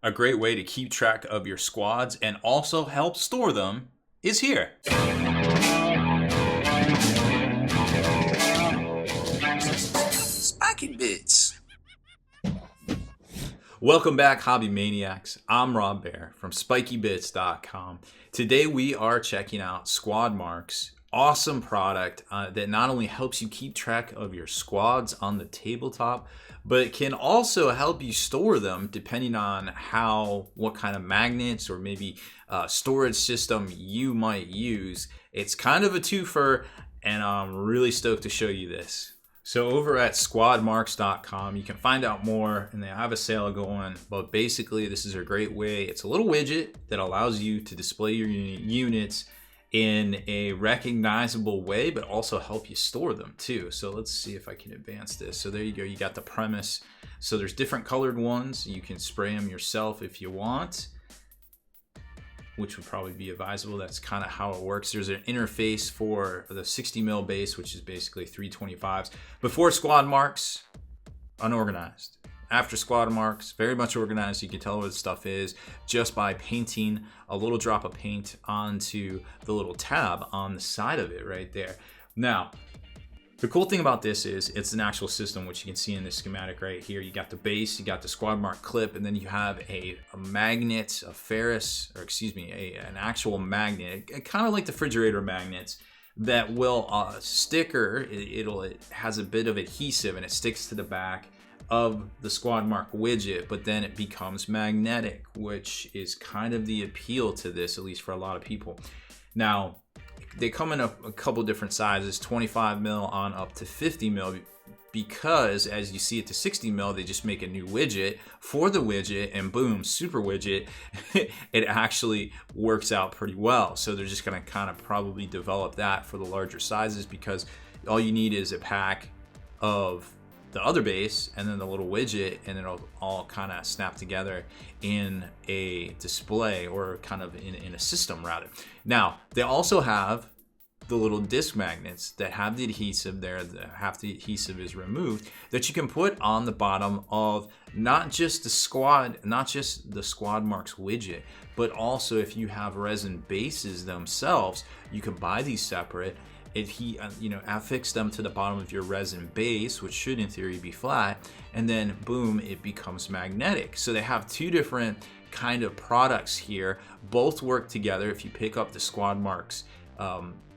A great way to keep track of your squads and also help store them is here. Spiky Bits. Welcome back, Hobby Maniacs. I'm Rob Baer from SpikyBits.com. Today we are checking out Squad Marks. Awesome product that not only helps you keep track of your squads on the tabletop, but it can also help you store them depending on what kind of magnets or maybe storage system you might use. It's kind of a twofer, and I'm really stoked to show you this. So over at squadmarks.com, you can find out more, and they have a sale going, but basically this is a great way. It's a little widget that allows you to display your units in a recognizable way, but also help you store them too. So let's see if I can advance this. So there you go, you got the premise. So there's different colored ones. You can spray them yourself if you want, which would probably be advisable. That's kind of how it works. There's an interface for the 60 mil base, which is basically 325s. Before Squad Marks, unorganized. After Squad Marks, very much organized. You can tell what the stuff is just by painting a little drop of paint onto the little tab on the side of it right there. Now, the cool thing about this is it's an actual system, which you can see in this schematic right here. You got the base, you got the Squad Mark clip, and then you have a magnet, an actual magnet, kind of like the refrigerator magnets that will sticker. It has a bit of adhesive and it sticks to the back of the Squad Mark widget, but then it becomes magnetic, which is kind of the appeal to this, at least for a lot of people. Now, they come in a couple different sizes, 25 mil on up to 50 mil, because as you see at the 60 mil, they just make a new widget for the widget, and boom, super widget. It actually works out pretty well. So they're just gonna kind of probably develop that for the larger sizes, because all you need is a pack of the other base and then the little widget, and it'll all kind of snap together in a display, or kind of in a system rather. Now, they also have the little disc magnets that have the adhesive there, half the adhesive is removed, that you can put on the bottom of not just the Squad Marks widget, but also if you have resin bases themselves, you can buy these separate. Affix them to the bottom of your resin base, which should in theory be flat, and then boom, it becomes magnetic. So they have two different kind of products here. Both work together. If you pick up the Squad Marks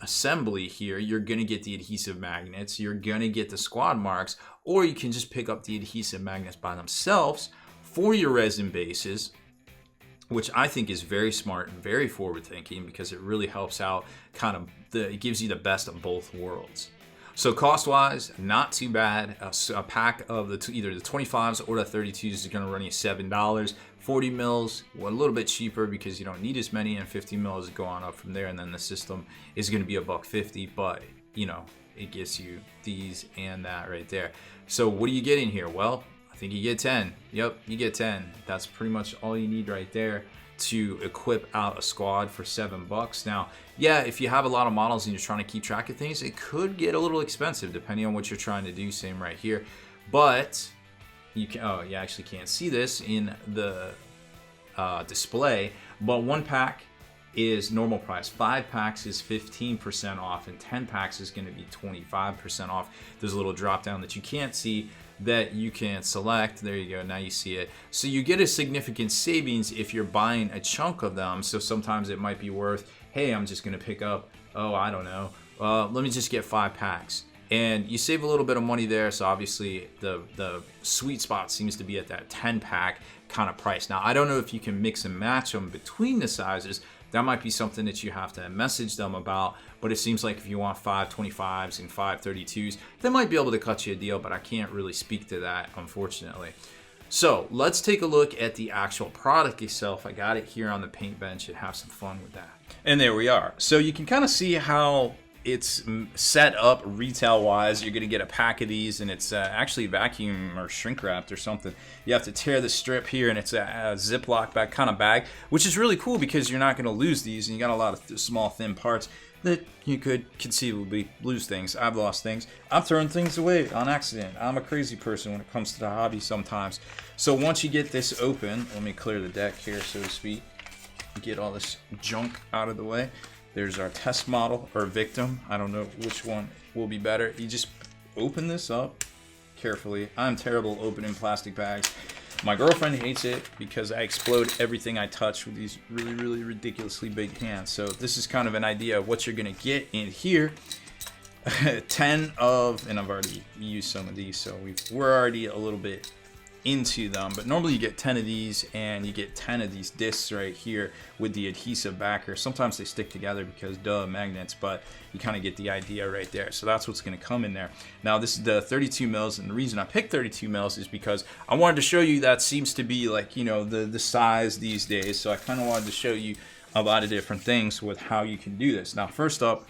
assembly here, you're gonna get the adhesive magnets, you're gonna get the Squad Marks, or you can just pick up the adhesive magnets by themselves for your resin bases, which I think is very smart and very forward thinking, because it really helps out it gives you the best of both worlds. So cost wise, not too bad. A pack of either the 25s or the 32s is going to run you $7. 40 mils, a little bit cheaper because you don't need as many, and 50 mils go on up from there, and then the system is going to be $150, but it gets you these and that right there. So what are you getting here? Well, I think you get 10. Yep, you get 10. That's pretty much all you need right there to equip out a squad for $7. Now, yeah, if you have a lot of models and you're trying to keep track of things, it could get a little expensive depending on what you're trying to do. Same right here. But you actually can't see this in the display, but one pack is normal price. 5 packs is 15% off, and 10 packs is going to be 25% off. There's a little drop down that you can't see that you can select. There you go, now you see it. So you get a significant savings if you're buying a chunk of them. So sometimes it might be worth, hey, I'm just going to pick up, let me just get 5 packs. And you save a little bit of money there. So obviously the sweet spot seems to be at that 10 pack kind of price. Now, I don't know if you can mix and match them between the sizes. That might be something that you have to message them about, but it seems like if you want 5 25s and 5 32s, they might be able to cut you a deal, but I can't really speak to that, unfortunately. So let's take a look at the actual product itself. I got it here on the paint bench and have some fun with that. And there we are. So you can kind of see how it's set up retail wise. You're going to get a pack of these, and it's actually vacuum or shrink wrapped or something. You have to tear the strip here, and it's a Ziploc bag kind of bag, which is really cool because you're not going to lose these, and you got a lot of small thin parts. that you could conceivably lose things. I've lost things. I've thrown things away on accident. I'm a crazy person when it comes to the hobby sometimes. So once you get this open, let me clear the deck here, so to speak. Get all this junk out of the way. There's our test model, or victim. I don't know which one will be better. You just open this up carefully. I'm terrible opening plastic bags. My girlfriend hates it because I explode everything I touch with these really, really ridiculously big hands. So this is kind of an idea of what you're gonna get in here. 10 of, and I've already used some of these, so we're already a little bit into them, but normally you get 10 of these and you get 10 of these discs right here with the adhesive backer. Sometimes they stick together because magnets, but you kind of get the idea right there. So that's what's going to come in there. Now this is the 32 mils, and the reason I picked 32 mils is because I wanted to show you that seems to be like, you know, the size these days. So I kind of wanted to show you a lot of different things with how you can do this. Now first up,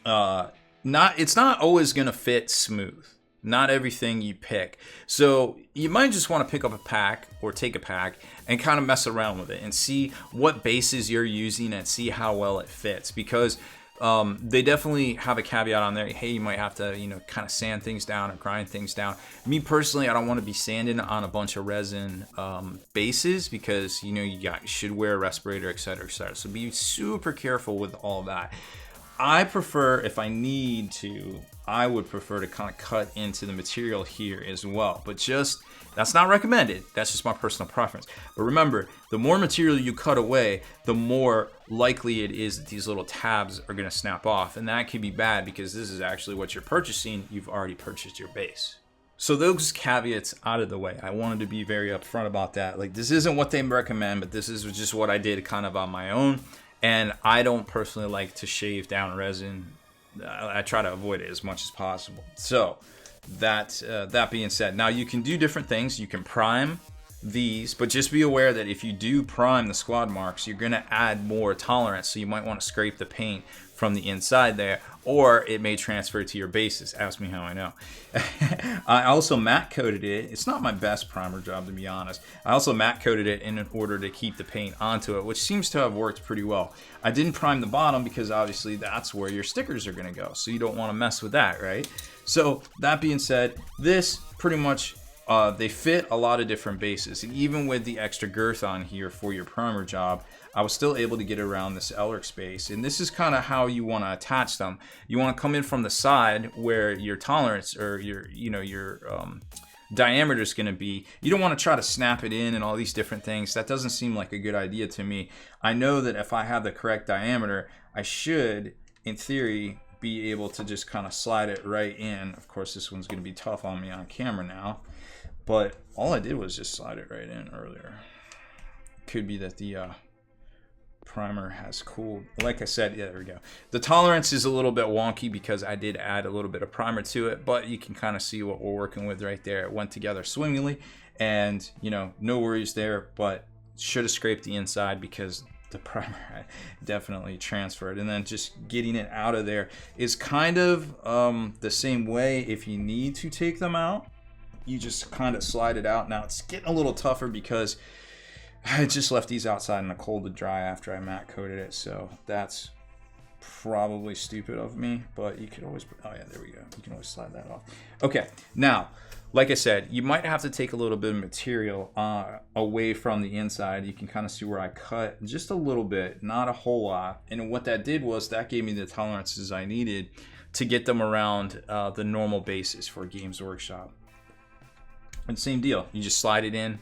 it's not always going to fit smooth. Not everything you pick. So you might just want to pick up a pack or take a pack and kind of mess around with it and see what bases you're using and see how well it fits, because they definitely have a caveat on there. Hey, you might have to, you know, kind of sand things down or grind things down. Me personally, I don't want to be sanding on a bunch of resin bases, because, you know, you should wear a respirator, etc., etc. So be super careful with all that. I prefer, if I need to, I would prefer to kind of cut into the material here as well. But that's not recommended. That's just my personal preference. But remember, the more material you cut away, the more likely it is that these little tabs are going to snap off. And that can be bad, because this is actually what you're purchasing. You've already purchased your base. So those caveats out of the way, I wanted to be very upfront about that. Like, this isn't what they recommend, but this is just what I did kind of on my own. And I don't personally like to shave down resin. I try to avoid it as much as possible. So that being said, now you can do different things. You can prime these, but just be aware that if you do prime the squad marks, you're going to add more tolerance. So you might want to scrape the paint from the inside there, or it may transfer to your bases. Ask me how I know. I also matte coated it. It's not my best primer job, to be honest. I also matte coated it in order to keep the paint onto it, which seems to have worked pretty well. I didn't prime the bottom because obviously that's where your stickers are going to go, so you don't want to mess with that, right? So that being said, this pretty much they fit a lot of different bases, and even with the extra girth on here for your primer job, I was still able to get around this Elric space. And this is kind of how you want to attach them. You want to come in from the side where your tolerance, or your diameter is going to be. You don't want to try to snap it in and all these different things. That doesn't seem like a good idea to me. I know that if I have the correct diameter, I should, in theory, be able to just kind of slide it right in. Of course, this one's going to be tough on me on camera now, but all I did was just slide it right in earlier. Could be that the primer has cooled. Like I said, yeah, there we go. The tolerance is a little bit wonky because I did add a little bit of primer to it, but you can kind of see what we're working with right there. It went together swimmingly, and, you know, no worries there, but should have scraped the inside because the primer definitely transferred. And then just getting it out of there is kind of the same way. If you need to take them out, you just kind of slide it out. Now it's getting a little tougher because I just left these outside in the cold to dry after I matte coated it, so that's probably stupid of me, but you could always, oh yeah, there we go. You can always slide that off. Okay, now, like I said, you might have to take a little bit of material away from the inside. You can kind of see where I cut just a little bit, not a whole lot. And what that did was that gave me the tolerances I needed to get them around the normal bases for Games Workshop. And same deal, you just slide it in,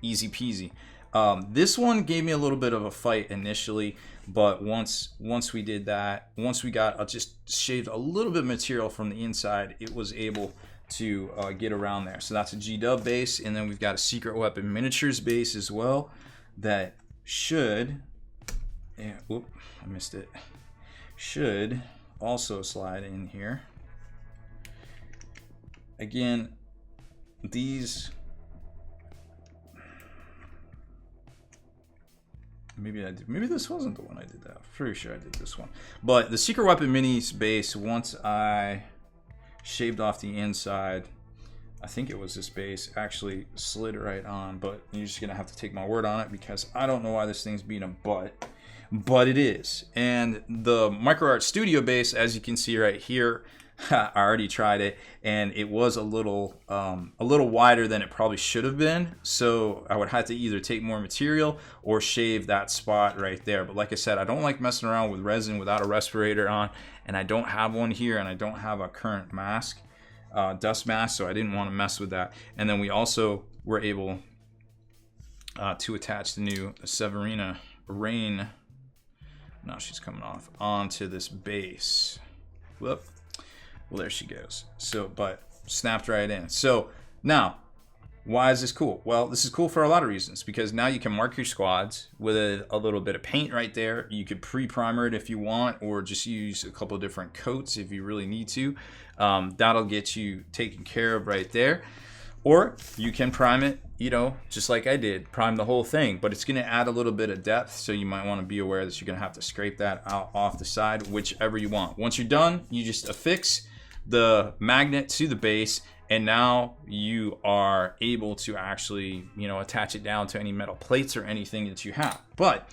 easy peasy. This one gave me a little bit of a fight initially, but once we did that, once we got just shaved a little bit of material from the inside, it was able to get around there. So that's a G-Dub base, and then we've got a Secret Weapon Miniatures base as well that should, yeah, whoop, I missed it, should also slide in here. Again, these, maybe this wasn't the one I did that. I'm pretty sure I did this one. But the Secret Weapon Minis base, once I shaved off the inside, I think it was this base, actually slid right on, but you're just gonna have to take my word on it because I don't know why this thing's being a butt. but it is. And the Micro Art Studio base, as you can see right here, I already tried it, and it was a little wider than it probably should have been. So I would have to either take more material or shave that spot right there. But like I said, I don't like messing around with resin without a respirator on, and I don't have one here, and I don't have a current mask, dust mask, so I didn't want to mess with that. And then we also were able to attach the new Severina Rain. Now she's coming off onto this base. Whoop. Well, there she goes. So, but snapped right in. So now, why is this cool? Well, this is cool for a lot of reasons, because now you can mark your squads with a little bit of paint right there. You could pre-primer it if you want, or just use a couple of different coats if you really need to. That'll get you taken care of right there. Or you can prime it, you know, just like I did, prime the whole thing, but it's going to add a little bit of depth, so you might want to be aware that you're going to have to scrape that out off the side, whichever you want. Once you're done, you just affix the magnet to the base, and now you are able to actually, you know, attach it down to any metal plates or anything that you have. But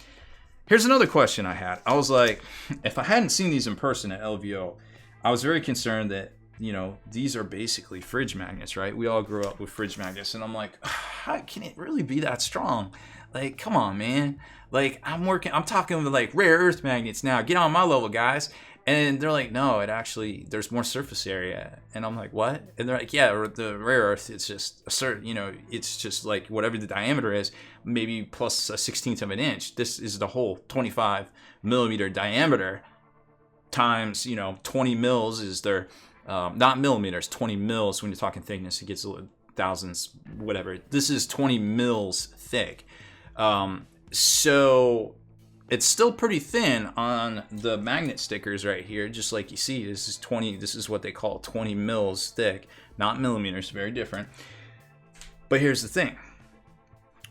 here's another question I had. I was like, if I hadn't seen these in person at LVO, I was very concerned that, you know, these are basically fridge magnets, right? We all grew up with fridge magnets, and I'm like, how can it really be that strong? Like, come on, man. Like, I'm talking with like rare earth magnets now. Get on my level, guys. And they're like, no, it actually, there's more surface area. And I'm like, what? And they're like, yeah, the rare earth, it's just a certain, you know, it's just like whatever the diameter is, maybe plus a 1/16 of an inch. This is the whole 25 millimeter diameter times, you know, 20 mils is their, not millimeters, 20 mils. When you're talking thickness, it gets a little, thousands, whatever. This is 20 mils thick. So it's still pretty thin on the magnet stickers right here, just like you see. This is what they call 20 mils thick, not millimeters, very different. But here's the thing.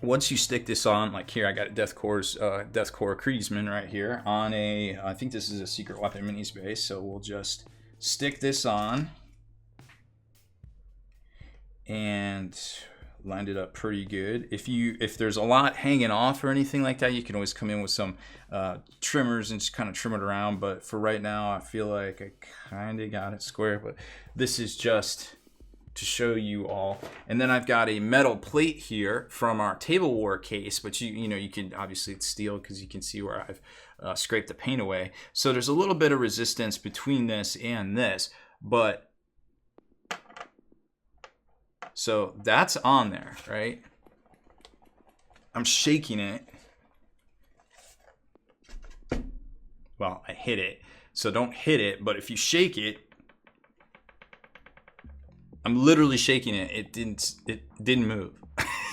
Once you stick this on, like here, I got a Deathcore Kriegsman right here on a, I think this is a Secret Weapon Minis base, so we'll just stick this on and lined it up pretty good. If there's a lot hanging off or anything like that, you can always come in with some trimmers and just kind of trim it around. But for right now, I feel like I kind of got it square. But this is just to show you all. And then I've got a metal plate here from our Table War case, but you know, you can obviously, it's steel because you can see where I've scraped the paint away. So there's a little bit of resistance between this and this, but so that's on there, right? I'm shaking it. Well, I hit it, so don't hit it, but if you shake it, I'm literally shaking it. It didn't move.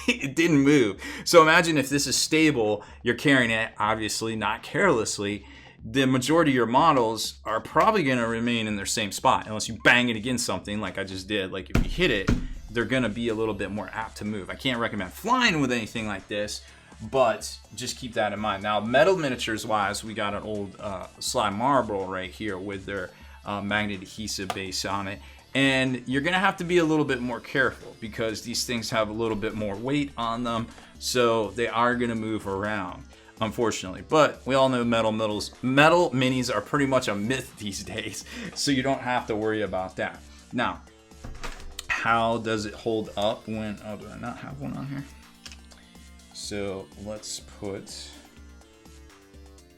It didn't move. So imagine if this is stable, you're carrying it, obviously not carelessly, the majority of your models are probably going to remain in their same spot unless you bang it against something like I just did. Like if you hit it, they're going to be a little bit more apt to move. I can't recommend flying with anything like this, but just keep that in mind. Now, metal miniatures wise, we got an old Sly Marble right here with their magnet adhesive base on it. And you're going to have to be a little bit more careful because these things have a little bit more weight on them. So they are going to move around, unfortunately. But we all know metal minis are pretty much a myth these days. So you don't have to worry about that. Now, how does it hold up when, oh, do I not have one on here? So let's put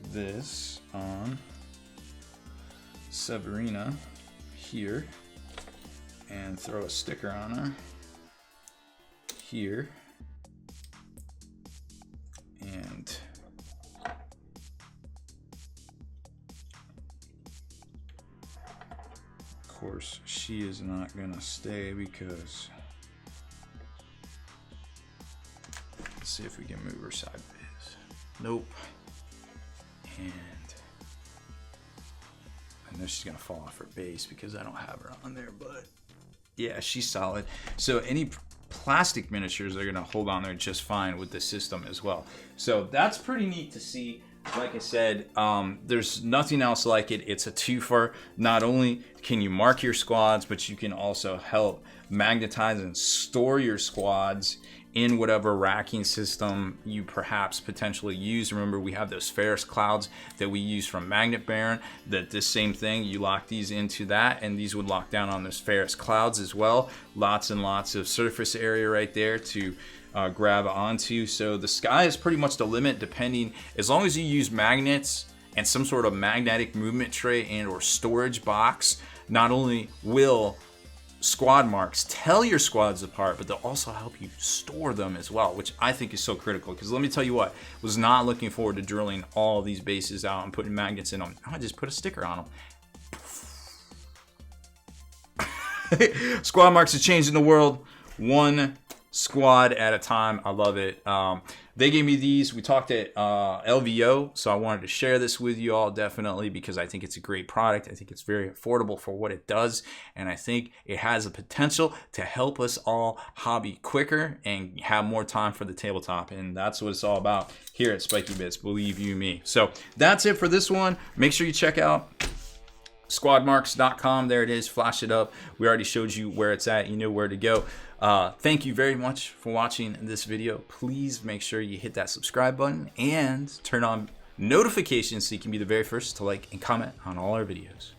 this on Severina here and throw a sticker on her here. And of course, she is not gonna stay because, let's see if we can move her sideways. Nope. And I know she's gonna fall off her base because I don't have her on there, but yeah, she's solid. So any plastic miniatures are gonna hold on there just fine with the system as well. So that's pretty neat to see. Like I said, there's nothing else like it. It's a twofer. Not only can you mark your squads, but you can also help magnetize and store your squads in whatever racking system you perhaps potentially use. Remember, we have those ferrous clouds that we use from Magnet Baron, that this same thing, you lock these into that, and these would lock down on those ferrous clouds as well. Lots and lots of surface area right there to grab onto. So the sky is pretty much the limit, depending, as long as you use magnets and some sort of magnetic movement tray and or storage box. Not only will squad marks tell your squads apart, but they'll also help you store them as well, which I think is so critical. Because let me tell you what, was not looking forward to drilling all these bases out and putting magnets in them. I just put a sticker on them. Squad marks are changing the world one squad at a time. I love it. They gave me these. We talked at LVO, so I wanted to share this with you all definitely, because I think it's a great product. I think it's very affordable for what it does, and I think it has a potential to help us all hobby quicker and have more time for the tabletop, and that's what it's all about here at Spiky Bits, believe you me. So that's it for this one. Make sure you check out squadmarks.com. There it is. Flash it up. We already showed you where it's at. You know where to go. Thank you very much for watching this video. Please make sure you hit that subscribe button and turn on notifications so you can be the very first to like and comment on all our videos.